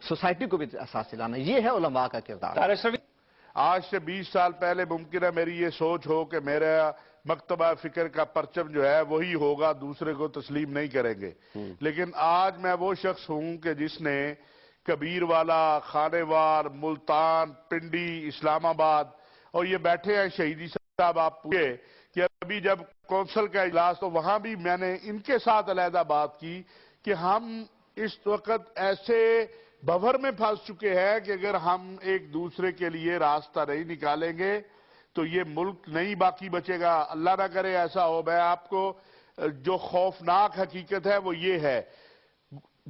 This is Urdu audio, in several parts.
سوسائٹی کو بھی احساس دلانا، یہ ہے علماء کا کردار۔ آج سے 20 سال پہلے ممکن ہے میری یہ سوچ ہو کہ میرا مکتبہ فکر کا پرچم جو ہے وہی ہوگا، دوسرے کو تسلیم نہیں کریں گے، لیکن آج میں وہ شخص ہوں کہ جس نے کبیر والا، خانے وار، ملتان، پنڈی، اسلام آباد، اور یہ بیٹھے ہیں شہیدی صاحب، آپ پوچھے کہ ابھی جب کونسل کا اجلاس تو وہاں بھی میں نے ان کے ساتھ علیحدہ بات کی کہ ہم اس وقت ایسے بھور میں پھنس چکے ہیں کہ اگر ہم ایک دوسرے کے لیے راستہ نہیں نکالیں گے تو یہ ملک نہیں باقی بچے گا۔ اللہ نہ کرے ایسا ہو۔ میں آپ کو جو خوفناک حقیقت ہے وہ یہ ہے،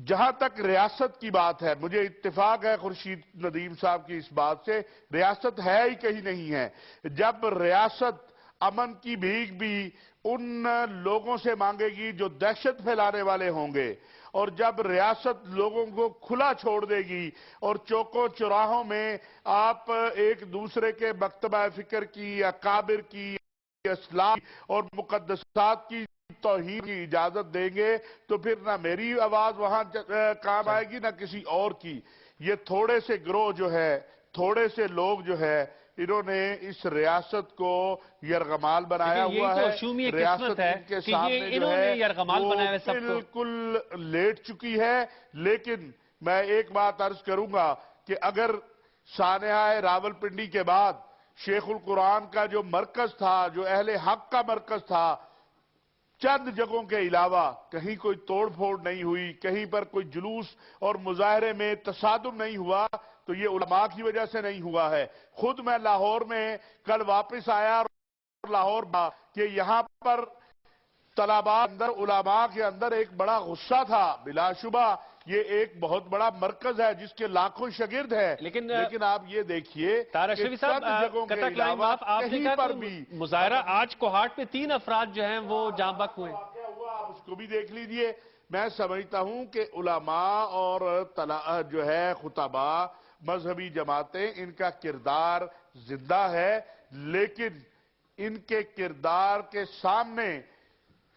جہاں تک ریاست کی بات ہے، مجھے اتفاق ہے خورشید ندیم صاحب کی اس بات سے، ریاست ہے ہی کہیں نہیں ہے۔ جب ریاست امن کی بھیک بھی ان لوگوں سے مانگے گی جو دہشت پھیلانے والے ہوں گے، اور جب ریاست لوگوں کو کھلا چھوڑ دے گی اور چوکوں چوراہوں میں آپ ایک دوسرے کے مکتبہ فکر کی، اکابر کی، اسلام اور مقدسات کی توہین کی اجازت دیں گے تو پھر نہ میری آواز وہاں کام آئے گی نہ کسی اور کی۔ یہ تھوڑے سے گروہ جو ہے، تھوڑے سے لوگ جو ہے، انہوں نے اس ریاست کو یرغمال بنایا ہوا ہے۔ ریاست ان کے سامنے جو ہے وہ بالکل لیٹ چکی ہے۔ لیکن میں ایک بات عرض کروں گا کہ اگر سانحہ راولپنڈی کے بعد شیخ القرآن کا جو مرکز تھا، جو اہل حق کا مرکز تھا، چند جگہوں کے علاوہ کہیں کوئی توڑ پھوڑ نہیں ہوئی، کہیں پر کوئی جلوس اور مظاہرے میں تصادم نہیں ہوا، تو یہ علماء کی وجہ سے نہیں ہوا ہے۔ خود میں لاہور میں کل واپس آیا اور لاہور کہ یہاں پر طلباء اندر، علماء کے اندر ایک بڑا غصہ تھا۔ بلا شبہ یہ ایک بہت بڑا مرکز ہے جس کے لاکھوں شاگرد ہیں، لیکن آپ یہ دیکھیے تارشوی صاحب، آپ نے کہا کہ مظاہرہ آج کوہاٹ میں 3 افراد جو ہیں وہ جاں بحق ہوئے، آپ اس کو بھی دیکھ لیجئے۔ میں سمجھتا ہوں کہ علماء اور جو ہے خطباء، مذہبی جماعتیں، ان کا کردار زندہ ہے، لیکن ان کے کردار کے سامنے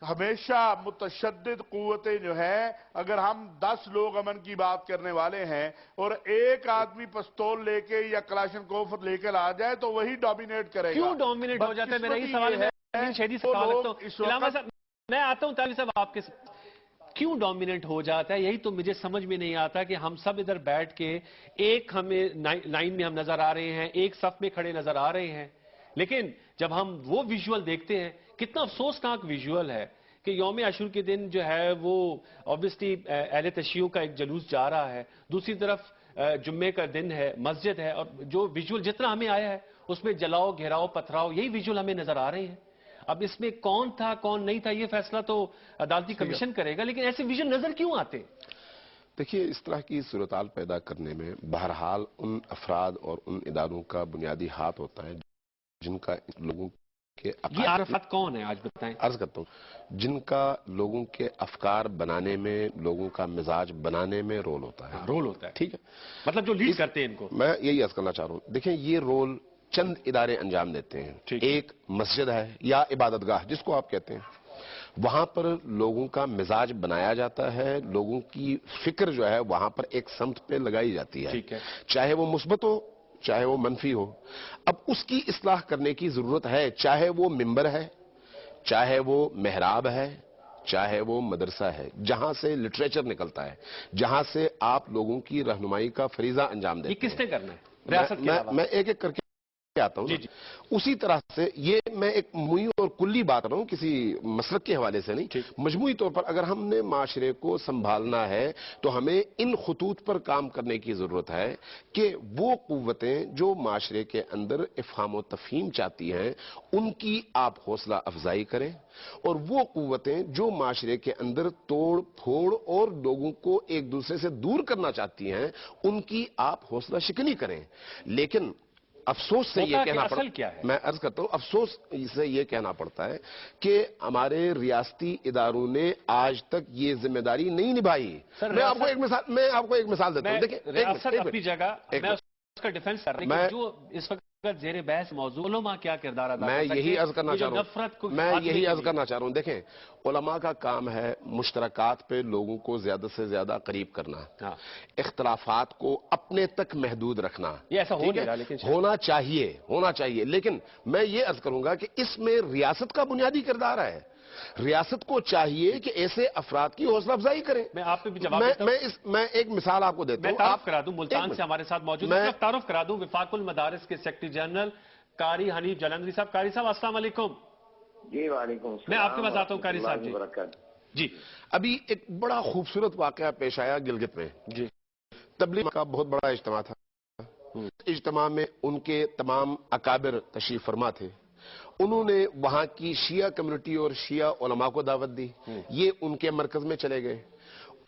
ہمیشہ متشدد قوتیں جو ہیں، اگر ہم 10 لوگ امن کی بات کرنے والے ہیں اور ایک آدمی پستول لے کے یا کلاشن کوف لے کے آ جائے تو وہی ڈومینیٹ کرے گا۔ کیوں ڈومینیٹ ہو جاتا ہے؟ میرا یہ سوال ہے، میں آتا ہوں تعالی صاحب آپ کے کیوں ڈومیننٹ ہو جاتا ہے؟ یہی تو مجھے سمجھ میں نہیں آتا کہ ہم سب ادھر بیٹھ کے ایک ہمیں لائن میں ہم نظر آ رہے ہیں، ایک صف میں کھڑے نظر آ رہے ہیں، لیکن جب ہم وہ ویژول دیکھتے ہیں، کتنا افسوسناک ویژول ہے کہ یوم عاشور کے دن جو ہے وہ obviously اہل تشیع کا ایک جلوس جا رہا ہے، دوسری طرف جمعے کا دن ہے، مسجد ہے، اور جو ویژول جتنا ہمیں آیا ہے اس میں جلاؤ، گھیراؤ، پتھراؤ، یہی ویژول ہمیں نظر آ رہے ہیں۔ اب اس میں کون تھا کون نہیں تھا یہ فیصلہ تو عدالتی کمیشن کرے گا، لیکن ایسے ویژن نظر کیوں آتے؟ دیکھیے، اس طرح کی صورتحال پیدا کرنے میں بہرحال ان افراد اور ان اداروں کا بنیادی ہاتھ ہوتا ہے جن کا لوگوں کے یہ افراد کون ہیں آج بتائیں؟ عرض کرتا ہوں، جن کا لوگوں کے افکار بنانے میں، لوگوں کا مزاج بنانے میں رول ہوتا ہے۔ رول ہوتا ہے، ٹھیک ہے، مطلب جو لیڈ کرتے ہیں ان کو۔ میں یہی عرض کرنا چاہ رہا ہوں، دیکھیں یہ رول چند ادارے انجام دیتے ہیں۔ ایک مسجد ہے یا عبادت گاہ جس کو آپ کہتے ہیں، وہاں پر لوگوں کا مزاج بنایا جاتا ہے، لوگوں کی فکر جو ہے وہاں پر ایک سمت پہ لگائی جاتی ہے، چاہے وہ مثبت ہو چاہے وہ منفی ہو۔ اب اس کی اصلاح کرنے کی ضرورت ہے، چاہے وہ ممبر ہے، چاہے وہ محراب ہے، چاہے وہ مدرسہ ہے، جہاں سے لٹریچر نکلتا ہے، جہاں سے آپ لوگوں کی رہنمائی کا فریضہ انجام دیتے ہیں۔ یہ کس نے کرنا ہے ریاست کے علاوہ؟ میں ایک ایک کر کے آتا ہوں۔ اسی طرح سے یہ میں ایک مجموعی اور کلی بات کر رہا ہوں، کسی مسلک کے حوالے سے نہیں، مجموعی طور پر اگر ہم نے معاشرے کو سنبھالنا ہے تو ہمیں ان خطوط پر کام کرنے کی ضرورت ہے کہ وہ قوتیں جو معاشرے کے اندر افہام و تفہیم چاہتی ہیں ان کی آپ حوصلہ افزائی کریں، اور وہ قوتیں جو معاشرے کے اندر توڑ پھوڑ اور لوگوں کو ایک دوسرے سے دور کرنا چاہتی ہیں ان کی آپ حوصلہ شکنی کریں۔ لیکن افسوس سے یہ کہنا پڑتا ہے، میں عرض کرتا ہوں، افسوس سے یہ کہنا پڑتا ہے کہ ہمارے ریاستی اداروں نے آج تک یہ ذمہ داری نہیں نبھائی۔ میں آپ کو ایک مثال دیتا ہوں، دیکھیں ریاست اپنی جگہ، میں اس کا ڈیفنس کر رہا ہوں، جو اس وقت زیر بحث موضوع علماء کیا کردار ادا میں کر یہی سکتے عرض ہیں؟ کرنا یہ جو چاہ رہا نفرت کو ہوں میں خاتمے یہی کے عرض لیے۔ کرنا چاہ رہا ہوں دیکھیں علماء کا کام ہے مشترکات پہ لوگوں کو زیادہ سے زیادہ قریب کرنا، ہاں۔ اختلافات کو اپنے تک محدود رکھنا، یہ ایسا ہو ٹھیک نہیں ہے؟ رہا لیکن ہونا چاہیے لیکن میں یہ عرض کروں گا کہ اس میں ریاست کا بنیادی کردار ہے۔ ریاست کو چاہیے کہ ایسے افراد کی حوصلہ افزائی کریں۔ میں آپ پہ بھی جواب دیتا ہوں۔ میں ایک مثال آپ کو دیتا میں ہوں۔ تعارف کرا دوں، ملتان سے ہمارے ساتھ موجود میں تعارف کرا دوں وفاق المدارس کے سیکرٹری جنرل قاری حنیف جلندری صاحب۔ قاری صاحب السلام علیکم۔ جی وعلیکم السلام۔ میں آپ کے پاس آتا ہوں قاری صاحب جی۔ جی ابھی ایک بڑا خوبصورت واقعہ پیش آیا گلگت میں، جی تبلیغ کا بہت بڑا اجتماع تھا۔ اجتماع میں ان کے تمام اکابر تشریف فرما تھے، انہوں نے وہاں کی شیعہ کمیونٹی اور شیعہ علماء کو دعوت دی، یہ ان کے مرکز میں چلے گئے۔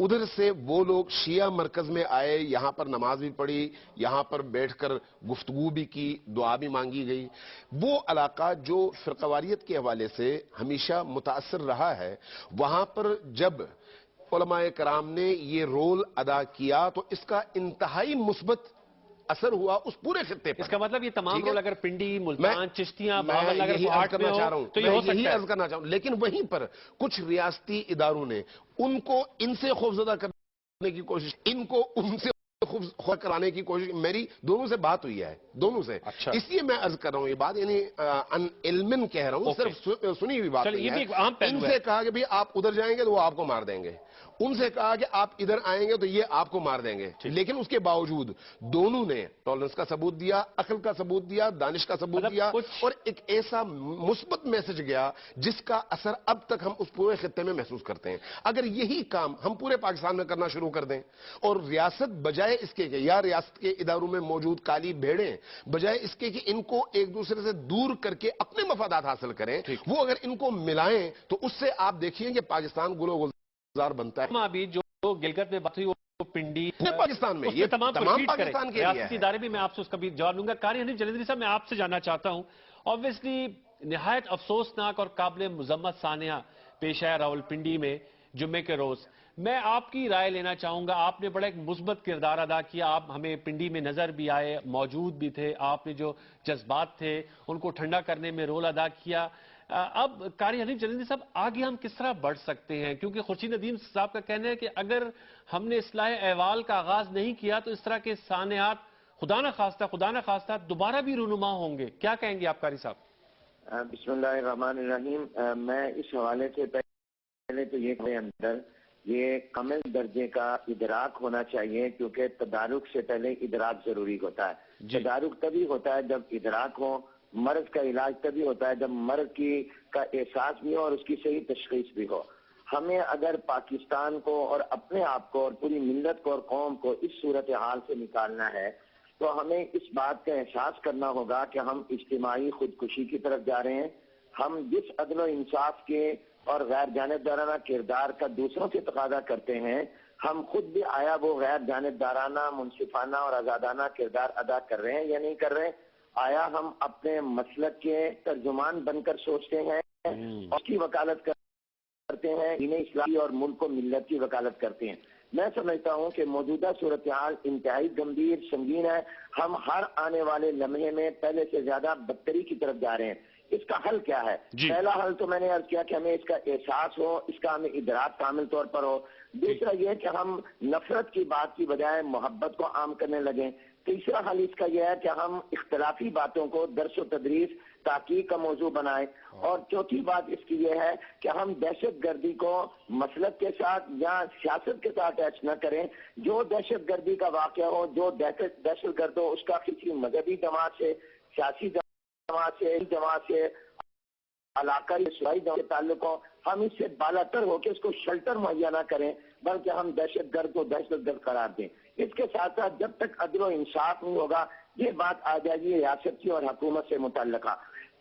ادھر سے وہ لوگ شیعہ مرکز میں آئے، یہاں پر نماز بھی پڑھی، یہاں پر بیٹھ کر گفتگو بھی کی، دعا بھی مانگی گئی۔ وہ علاقہ جو فرقواریت کے حوالے سے ہمیشہ متاثر رہا ہے، وہاں پر جب علماء کرام نے یہ رول ادا کیا تو اس کا انتہائی مثبت اثر ہوا اس پورے خطے پر۔ اس کا مطلب یہ تمام ٹھیک ہے؟ رول اگر پنڈی، ملتان، چشتیاں، میں باول نگر، یہی عرض کوہاٹ میں کرنا چاہ رہا ہو ہوں، تو یہ میں ہو سکتا یہی ہے۔ عرض کرنا چاہوں لیکن وہیں پر کچھ ریاستی اداروں نے ان کو ان سے خوفزدہ کرنے کی کوشش، ان کو ان سے خوف کرانے کی کوشش، میری دونوں سے بات ہوئی ہے، دونوں سے۔ اچھا۔ اس لیے میں عرض کر رہا ہوں یہ بات، یعنی ان علمن کہہ رہا ہوں، صرف سنی ہوئی بات چلیے، نہیں یہ بھی ہے۔ ایک عام پہلو ان ہے۔ سے کہا کہ بھی آپ ادھر جائیں گے تو وہ آپ کو مار دیں گے، ان سے کہا کہ آپ ادھر آئیں گے تو یہ آپ کو مار دیں گے، لیکن اس کے باوجود دونوں نے ٹالرنس کا ثبوت دیا، عقل کا ثبوت دیا، دانش کا ثبوت دیا، اور ایک ایسا مثبت میسج گیا جس کا اثر اب تک ہم اس پورے خطے میں محسوس کرتے ہیں۔ اگر یہی کام ہم پورے پاکستان میں کرنا شروع کر دیں اور ریاست بجائے اس کے کہ یا ریاست کے اداروں میں موجود کالی بھیڑیں بجائے اس کے کہ ان کو ایک دوسرے سے دور کر کے اپنے مفادات حاصل کریں، وہ اگر ان کو ملائیں تو اس سے آپ دیکھیں کہ پاکستان گلو گلزار بنتا ہے۔ ابھی جو گلگت میں بات ہوئی وہ پنڈی پاکستان میں، اس پہ یہ تمام پاکستان کے لیے ریاستی ہے۔ ادارے بھی، میں آپ سے اس کا بھی جواب لوں گا۔ قاری حنیف جلندری صاحب میں آپ سے جاننا چاہتا ہوں، obviously نہایت افسوسناک اور قابل مذمت سانحہ پیش آیا راولپنڈی میں جمعے کے روز۔ میں آپ کی رائے لینا چاہوں گا، آپ نے بڑا ایک مثبت کردار ادا کیا، آپ ہمیں پنڈی میں نظر بھی آئے، موجود بھی تھے، آپ نے جو جذبات تھے ان کو ٹھنڈا کرنے میں رول ادا کیا۔ اب قاری حنیف جلندری صاحب آگے ہم کس طرح بڑھ سکتے ہیں؟ کیونکہ خورشید ندیم صاحب کا کہنا ہے کہ اگر ہم نے اصلاح احوال کا آغاز نہیں کیا تو اس طرح کے سانحات خدا نہ خواستہ دوبارہ بھی رونما ہوں گے۔ کیا کہیں گے آپ قاری صاحب؟ بسم اللہ الرحمن الرحیم۔ میں اس حوالے سے پہلے تو یہ کہ اندر یہ کامل درجے کا ادراک ہونا چاہیے، کیونکہ تدارک سے پہلے ادراک ضروری ہوتا ہے۔ تدارک تبھی ہوتا ہے جب ادراک ہو، مرض کا علاج تبھی ہوتا ہے جب مرض کا احساس بھی ہو اور اس کی صحیح تشخیص بھی ہو۔ ہمیں اگر پاکستان کو اور اپنے آپ کو اور پوری ملت کو اور قوم کو اس صورتحال سے نکالنا ہے تو ہمیں اس بات کا احساس کرنا ہوگا کہ ہم اجتماعی خودکشی کی طرف جا رہے ہیں۔ ہم جس عدل و انصاف کے اور غیر جانبدارانہ کردار کا دوسروں سے تقاضا کرتے ہیں، ہم خود بھی آیا وہ غیر جانبدارانہ، منصفانہ اور آزادانہ کردار ادا کر رہے ہیں یا نہیں کر رہے؟ آیا ہم اپنے مسلک کے ترجمان بن کر سوچتے ہیں، اس کی وکالت کرتے ہیں، دین اسلامی اور ملک و ملت کی وکالت کرتے ہیں؟ میں سمجھتا ہوں کہ موجودہ صورتحال انتہائی گمبھیر، سنگین ہے۔ ہم ہر آنے والے لمحے میں پہلے سے زیادہ بدتری کی طرف جا رہے ہیں۔ اس کا حل کیا ہے؟ پہلا حل تو میں نے عرض کیا کہ ہمیں اس کا احساس ہو، اس کا ہمیں ادراک کامل طور پر ہو۔ دوسرا یہ کہ ہم نفرت کی بات کی بجائے محبت کو عام کرنے لگیں۔ تیسرا حل اس کا یہ ہے کہ ہم اختلافی باتوں کو درس و تدریس، تحقیق کا موضوع بنائیں۔ اور چوتھی بات اس کی یہ ہے کہ ہم دہشت گردی کو مسلک کے ساتھ یا سیاست کے ساتھ اٹیچ نہ کریں۔ جو دہشت گردی کا واقعہ ہو، جو دہشت گرد ہو، اس کا کسی مذہبی جماعت سے، سیاسی جماعت سے، علاقائی صوبائی جماعت سے تعلق ہو، ہم اس سے بالاتر ہو کے اس کو شیلٹر مہیا نہ کریں، بلکہ ہم دہشت گرد کو دہشت گرد قرار دیں۔ اس کے ساتھ ساتھ جب تک عدل و انصاف نہیں ہوگا، یہ بات آ جائے گی ریاست کی اور حکومت سے متعلقہ،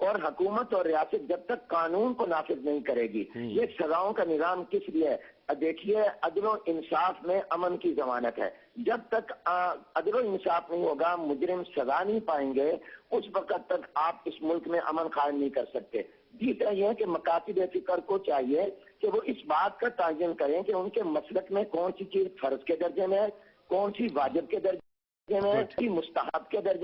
اور حکومت اور ریاست جب تک قانون کو نافذ نہیں کرے گی، یہ سزاؤں کا نظام کس لیے ہے؟ دیکھیے، عدل و انصاف میں امن کی ضمانت ہے۔ جب تک عدل و انصاف نہیں ہوگا، مجرم سزا نہیں پائیں گے، اس وقت تک آپ اس ملک میں امن قائم نہیں کر سکتے۔ تیسرا یہ ہے کہ مکاتب فکر کو چاہیے کہ وہ اس بات کا تعین کریں کہ ان کے مسلک میں کون سی چیز فرض کے درجے میں ہے، کون سی واجب کے درجے میں ہے، کون سی مستحب کے درجے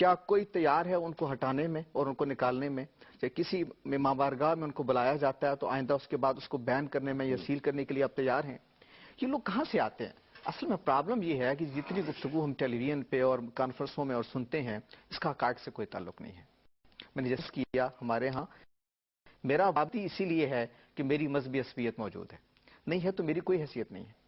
کیا کوئی تیار ہے ان کو ہٹانے میں اور ان کو نکالنے میں؟ چاہے کسی ماں بارگاہ میں ان کو بلایا جاتا ہے تو آئندہ اس کے بعد اس کو بین کرنے میں یا سیل کرنے کے لیے آپ تیار ہیں؟ یہ لوگ کہاں سے آتے ہیں؟ اصل میں پرابلم یہ ہے کہ جتنی گفتگو ہم ٹیلی ویژن پہ اور کانفرنسوں میں اور سنتے ہیں، اس کا حقائق سے کوئی تعلق نہیں ہے. میں نے جس کیا ہمارے ہاں میرا آبادی اسی لیے ہے کہ میری مذہبی عصبیت موجود ہے، نہیں ہے تو میری کوئی حیثیت نہیں ہے.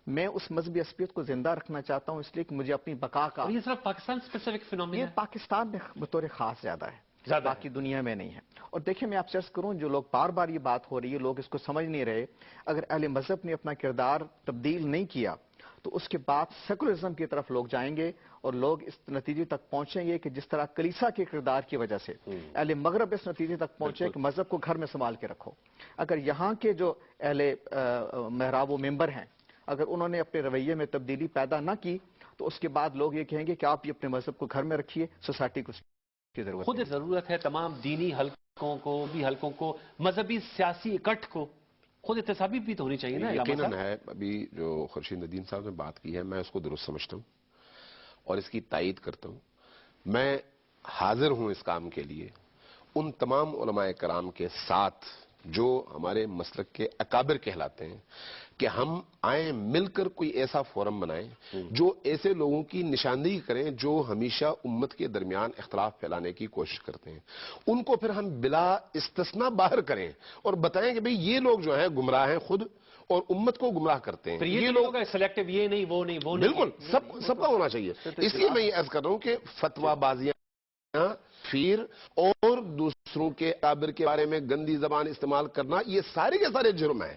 میں اس مذہبی عصبیت کو زندہ رکھنا چاہتا ہوں، اس لیے کہ مجھے اپنی بقا کا، اور یہ صرف پاکستان اسپیسیفک فینومینا یہ ہے؟ پاکستان میں بطور خاص زیادہ ہے، زیادہ باقی دنیا میں نہیں ہے. اور دیکھیں میں آپ سے عرض کروں، جو لوگ بار بار یہ بات ہو رہی ہے، لوگ اس کو سمجھ نہیں رہے. اگر اہل مذہب نے اپنا کردار تبدیل نہیں کیا تو اس کے بعد سیکولرزم کی طرف لوگ جائیں گے اور لوگ اس نتیجے تک پہنچیں گے کہ جس طرح کلیسا کے کردار کی وجہ سے اہل مغرب اس نتیجے تک پہنچے کہ مذہب کو گھر میں سنبھال کے رکھو. اگر یہاں کے جو اہل محراب و ممبر ہیں، اگر انہوں نے اپنے رویے میں تبدیلی پیدا نہ کی تو اس کے بعد لوگ یہ کہیں گے کہ آپ یہ اپنے مذہب کو گھر میں رکھیے، سوسائٹی کو کی ضرورت خود ہے. ضرورت ہے تمام دینی حلقوں کو بھی، حلقوں کو، مذہبی سیاسی اکٹھ کو خود احتسابی بھی تو ہونی چاہیے نا. یقیناً ہے. ابھی جو خورشید ندیم صاحب نے بات کی ہے میں اس کو درست سمجھتا ہوں اور اس کی تائید کرتا ہوں. میں حاضر ہوں اس کام کے لیے ان تمام علماء کرام کے ساتھ جو ہمارے مسلک کے اکابر کہلاتے ہیں کہ ہم آئیں مل کر کوئی ایسا فورم بنائیں جو ایسے لوگوں کی نشاندہی کریں جو ہمیشہ امت کے درمیان اختلاف پھیلانے کی کوشش کرتے ہیں. ان کو پھر ہم بلا استثناء باہر کریں اور بتائیں کہ بھئی یہ لوگ جو ہیں گمراہ ہیں خود اور امت کو گمراہ کرتے ہیں. یہ لوگ سلیکٹیو، یہ نہیں وہ نہیں وہ نہیں. بالکل سب کا ہونا چاہیے. اس لیے میں یہ عرض کر رہا ہوں کہ فتویٰ بازیاں، پھر اور دوسروں کے اکابر کے بارے میں گندی زبان استعمال کرنا، یہ سارے کے سارے جرم ہیں.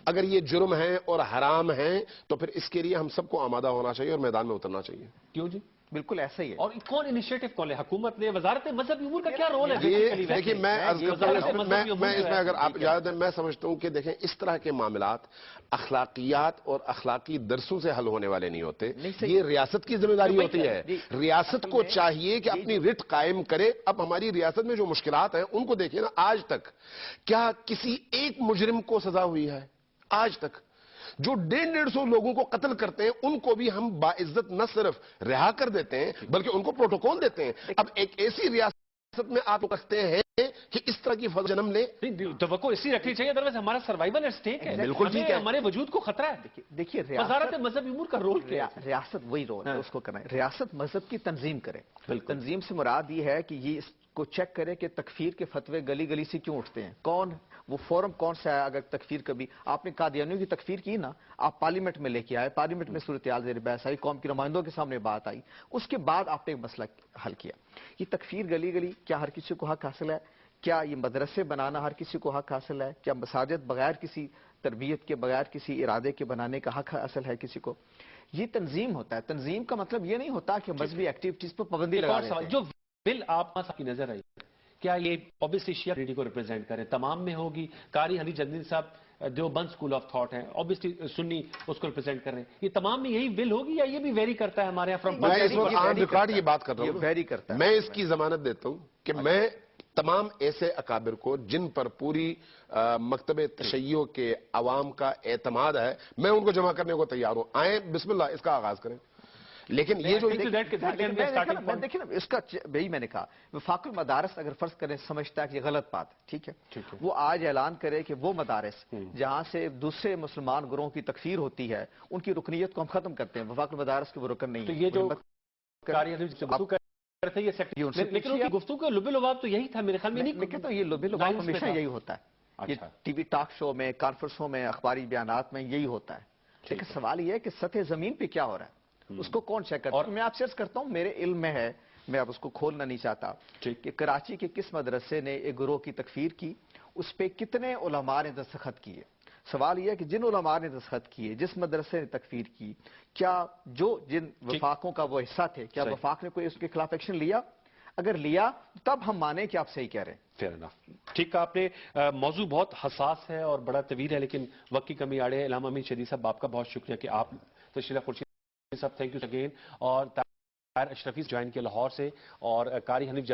اگر یہ جرم ہیں اور حرام ہیں تو پھر اس کے لیے ہم سب کو آمادہ ہونا چاہیے اور میدان میں اترنا چاہیے. کیوں جی؟ بالکل ایسا ہی ہے. اور کون انیشیٹو کون ہے؟ حکومت نے، وزارت مذہبی امور کا کیا رول ہے؟ دیکھیں میں عرض کرتا ہوں، میں اس میں اگر آپ اجازت دیں میں سمجھتا ہوں کہ دیکھیں اس طرح کے معاملات اخلاقیات اور اخلاقی درسوں سے حل ہونے والے نہیں ہوتے. یہ ریاست کی ذمہ داری ہوتی ہے. ریاست کو چاہیے کہ اپنی رٹ قائم کرے. اب ہماری ریاست میں جو مشکلات ہیں ان کو دیکھیں نا، آج تک کیا کسی ایک مجرم کو سزا ہوئی ہے؟ آج تک جو 150 لوگوں کو قتل کرتے ہیں ان کو بھی ہم باعزت نہ صرف رہا کر دیتے ہیں بلکہ ان کو پروٹوکول دیتے ہیں. اب ایک ایسی ریاست میں آپ رکھتے ہیں کہ اس طرح کی فضل جنم لے، توقع اسی رکھنی چاہیے، ادروائز ہمارا سروائیول ایٹ اسٹیک ہے. بالکل ٹھیک ہے. ہمارے وجود کو خطرہ ہے. دیکھیے وزارت مذہبی امور کا رول کیا ہے؟ ریاست وہی رول ہے اس کو کرنا ہے. ریاست مذہب کی تنظیم کرے. تنظیم سے مراد یہ ہے کہ یہ اس کو چیک کرے کہ تکفیر کے فتوے گلی گلی سے کیوں اٹھتے ہیں، کون وہ فورم کون سا ہے. اگر تکفیر کبھی آپ نے قادیانیوں کی تکفیر کی نا، آپ پارلیمنٹ میں لے کے آئے، پارلیمنٹ میں صورتحال زیر بحث آئی، قوم کے نمائندوں کے سامنے بات آئی، اس کے بعد آپ نے ایک مسئلہ حل کیا. یہ تکفیر گلی گلی کیا ہر کسی کو حق حاصل ہے؟ کیا یہ مدرسے بنانا ہر کسی کو حق حاصل ہے؟ کیا مساجد بغیر کسی تربیت کے، بغیر کسی ارادے کے بنانے کا حق حاصل ہے کسی کو؟ یہ تنظیم ہوتا ہے. تنظیم کا مطلب یہ نہیں ہوتا کہ مذہبی ایکٹیویٹیز پر پابندی لگا دیتے ہیں. جو بل آپ کی نظر آئی، کیا یہ اوبیسلی شیعہ کمیونٹی کو ریپرزینٹ کرے؟ تمام میں ہوگی. قاری حنیف جدید صاحب دیوبند اسکول آف تھاٹ ہیں، اوبیسلی سنی اس کو ریپرزینٹ کر رہے ہیں. یہ تمام میں یہی بل ہوگی یا یہ بھی ویری کرتا ہے ہمارے یہاں؟ میں اس وقت آن ریکارڈ یہ بات کر رہا ہوں، ویری کرتا ہے. میں اس کی ضمانت دیتا ہوں کہ میں تمام ایسے اکابر کو جن پر پوری مکتب تشیع کے عوام کا اعتماد ہے، میں ان کو جمع کرنے کو تیار ہوں. آئیں بسم اللہ اس کا آغاز کریں. لیکن یہ جو دیکھیں نا اس کا وہی میں نے کہا، وفاق المدارس اگر فرض کریں سمجھتا ہے کہ یہ غلط بات ہے، ٹھیک ہے، وہ آج اعلان کرے کہ وہ مدارس جہاں سے دوسرے مسلمان گروہوں کی تکفیر ہوتی ہے ان کی رکنیت کو ہم ختم کرتے ہیں. وفاق المدارس کے وہ رکن نہیں. تو یہ جو قاری حنیف کرتے یہ سیکٹر، لیکن ان کی گفتگو کا لب لباب تو یہی تھا میرے خیال میں. نہیں تو یہ لب لباب ہمیشہ یہی ہوتا ہے. یہ ٹی وی ٹاک شو میں، کانفرنسوں میں، اخباری بیانات میں یہی ہوتا ہے. لیکن سوال یہ ہے کہ سطح زمین پہ کیا ہو رہا ہے، اس کو کون چیک کرتا ہے؟ اور میں آپ سے عرض کرتا ہوں، میرے علم میں ہے، میں اب اس کو کھولنا نہیں چاہتا کہ کراچی کے کس مدرسے نے ایک گروہ کی تکفیر کی، اس پہ کتنے علماء نے دستخط کیے. سوال یہ ہے کہ جن علماء نے دستخط کیے، جس مدرسے نے تکفیر کی، کیا جن وفاقوں کا وہ حصہ تھے، کیا وفاق نے کوئی اس کے خلاف ایکشن لیا؟ اگر لیا تب ہم مانیں کہ آپ صحیح کہہ رہے ہیں. Fair enough. ٹھیک ہے، آپ نے موضوع بہت حساس ہے اور بڑا طویل ہے لیکن وقت کی کمی آڑے. علامہ امین شدید صاحب آپ کا بہت شکریہ کہ آپ تشریف. خورشید صاحب تھینک یو اگین. اور طاہر اشرفی جوائن کیا لاہور سے، اور قاری حنیف